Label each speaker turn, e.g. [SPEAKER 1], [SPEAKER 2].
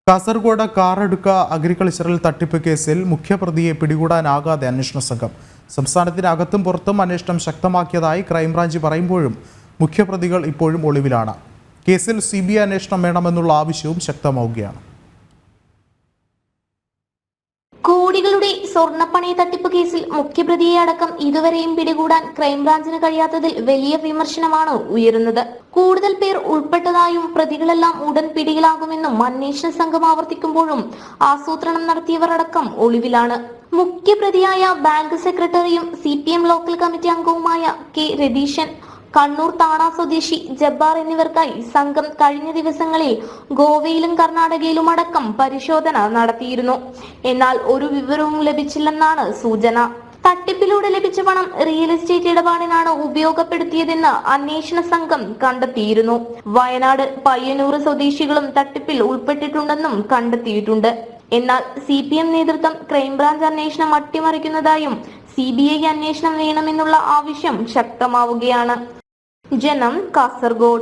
[SPEAKER 1] Kasaragod Karadka agricultural തട്ടിപ്പ് കേസിൽ മുഖ്യപ്രതിയെ പിടികൂടാനാകാതെ അന്വേഷണ സംഘം. സംസ്ഥാനത്തിനകത്തും പുറത്തും അന്വേഷണം ശക്തമാക്കിയതായി ക്രൈംബ്രാഞ്ച് പറയുമ്പോഴും മുഖ്യപ്രതികൾ ഇപ്പോഴും ഒളിവിലാണ്. കേസിൽ CBI അന്വേഷണം വേണമെന്നുള്ള ആവശ്യവും ശക്തമാവുകയാണ്.
[SPEAKER 2] കോടികളുടെ സ്വർണ്ണപ്പണയ തട്ടിപ്പ് കേസിൽ മുഖ്യപ്രതിയെ അടക്കം ഇതുവരെയും പിടികൂടാൻ ക്രൈംബ്രാഞ്ചിന് കഴിയാത്തതിൽ വലിയ വിമർശനമാണ് ഉയരുന്നത്. കൂടുതൽ പേർ ഉൾപ്പെട്ടതായും പ്രതികളെല്ലാം ഉടൻ പിടിയിലാകുമെന്നും അന്വേഷണ സംഘം ആവർത്തിക്കുമ്പോഴും ആസൂത്രണം നടത്തിയവർ അടക്കം ഒളിവിലാണ്. മുഖ്യപ്രതിയായ ബാങ്ക് സെക്രട്ടറിയും CPM ലോക്കൽ കമ്മിറ്റി അംഗവുമായ K രതീശൻ, കണ്ണൂർ താണ സ്വദേശി ജബ്ബാർ എന്നിവർക്കായി സംഘം കഴിഞ്ഞ ദിവസങ്ങളിൽ ഗോവയിലും കർണാടകയിലും അടക്കം പരിശോധന നടത്തിയിരുന്നു. എന്നാൽ ഒരു വിവരവും ലഭിച്ചില്ലെന്നാണ് സൂചന. തട്ടിപ്പിലൂടെ ലഭിച്ച പണം റിയൽ എസ്റ്റേറ്റ് ഇടപാടിനാണ് ഉപയോഗപ്പെടുത്തിയതെന്ന് അന്വേഷണ സംഘം കണ്ടെത്തിയിരുന്നു. വയനാട് പയ്യന്നൂർ സ്വദേശികളും തട്ടിപ്പിൽ ഉൾപ്പെട്ടിട്ടുണ്ടെന്നും കണ്ടെത്തിയിട്ടുണ്ട്. എന്നാൽ CPM നേതൃത്വം ക്രൈംബ്രാഞ്ച് അന്വേഷണം അട്ടിമറിക്കുന്നതായും CBI അന്വേഷണം വേണമെന്നുള്ള ആവശ്യം ശക്തമാവുകയാണ്. ജനം, കാസർഗോഡ്.